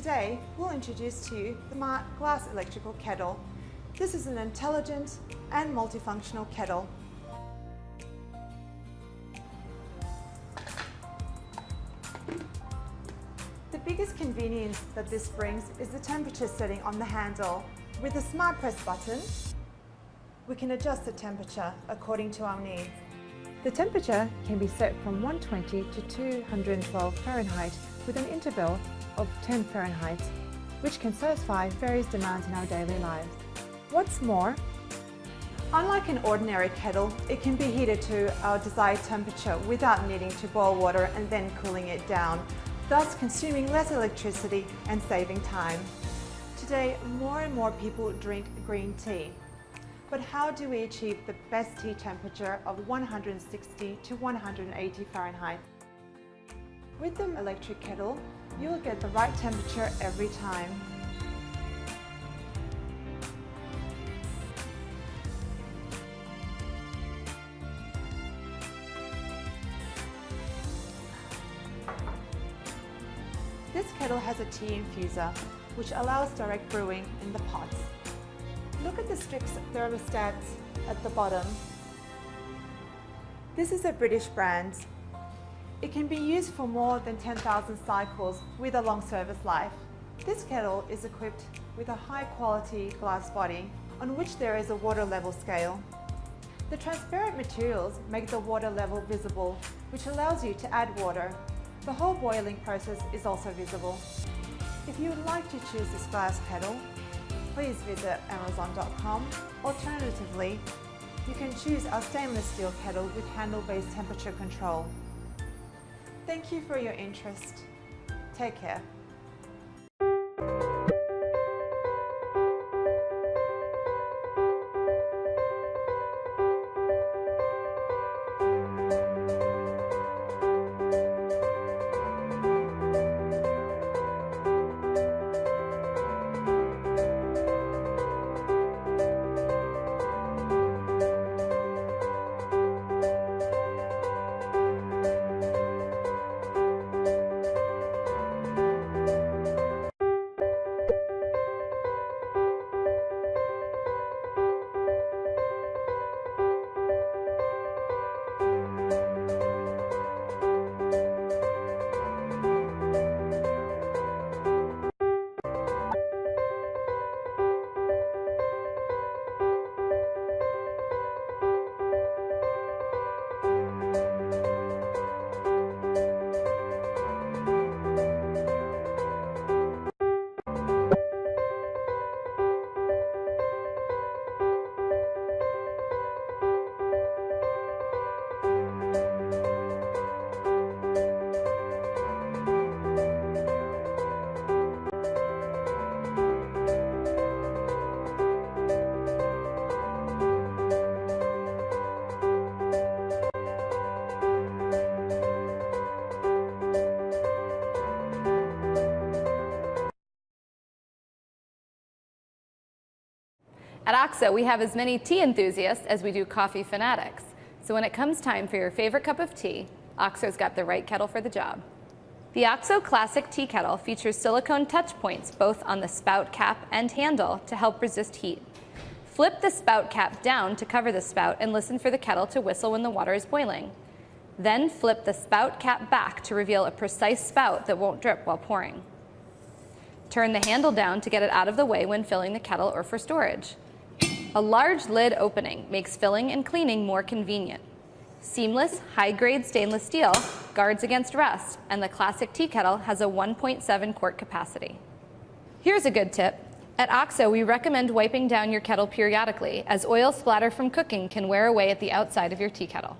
Today, we'll introduce to you the Smart Glass Electrical Kettle. This is an intelligent and multifunctional kettle. The biggest convenience that this brings is the temperature setting on the handle. With a smart press button, we can adjust the temperature according to our needs. The temperature can be set from 120 to 212 Fahrenheit with an interval of 10 Fahrenheit, which can satisfy various demands in our daily lives. What's more, unlike an ordinary kettle, it can be heated to our desired temperature without needing to boil water and then cooling it down, thus consuming less electricity and saving time. Today, more and more people drink green tea. But how do we achieve the best tea temperature of 160 to 180 Fahrenheit? With the electric kettle, you'll get the right temperature every time. This kettle has a tea infuser, which allows direct brewing in the pots. Look at the strict thermostats at the bottom. This is a British brand. It can be used for more than 10,000 cycles with a long service life. This kettle is equipped with a high quality glass body on which there is a water level scale. The transparent materials make the water level visible, which allows you to add water. The whole boiling process is also visible. If you would like to choose this glass kettle, please visit Amazon.com. Alternatively, you can choose our stainless steel kettle with handle-based temperature control. Thank you for your interest. Take care. At OXO, we have as many tea enthusiasts as we do coffee fanatics. So when it comes time for your favorite cup of tea, OXO's got the right kettle for the job. The OXO Classic Tea Kettle features silicone touch points both on the spout cap and handle to help resist heat. Flip the spout cap down to cover the spout and listen for the kettle to whistle when the water is boiling. Then flip the spout cap back to reveal a precise spout that won't drip while pouring. Turn the handle down to get it out of the way when filling the kettle or for storage. A large lid opening makes filling and cleaning more convenient. Seamless, high-grade stainless steel guards against rust, and the Classic Tea Kettle has a 1.7 quart capacity. Here's a good tip. At OXO, we recommend wiping down your kettle periodically, as oil splatter from cooking can wear away at the outside of your tea kettle.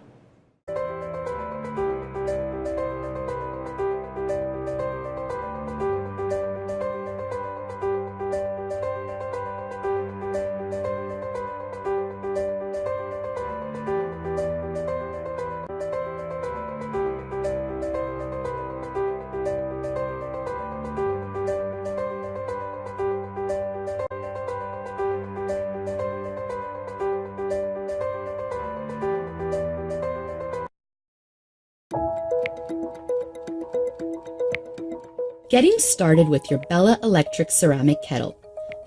Getting started with your Bella electric ceramic kettle.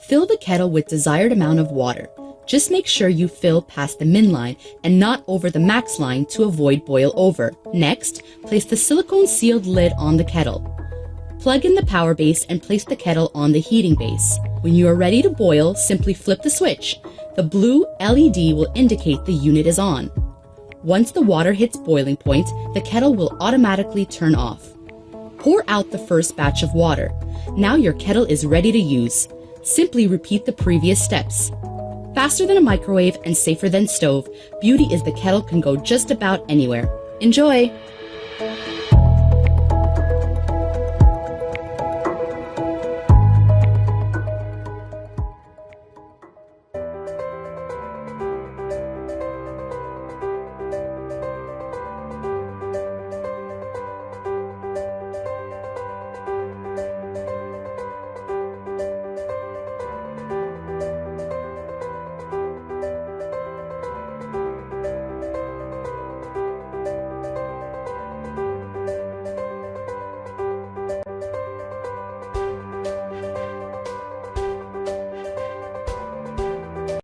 Fill the kettle with desired amount of water. Just make sure you fill past the min line and not over the max line to avoid boil over. Next, place the silicone sealed lid on the kettle. Plug in the power base and place the kettle on the heating base. When you are ready to boil, simply flip the switch. The blue LED will indicate the unit is on. Once the water hits boiling point, the kettle will automatically turn off. Pour out the first batch of water. Now your kettle is ready to use. Simply repeat the previous steps. Faster than a microwave and safer than stove, beauty is the kettle can go just about anywhere. Enjoy!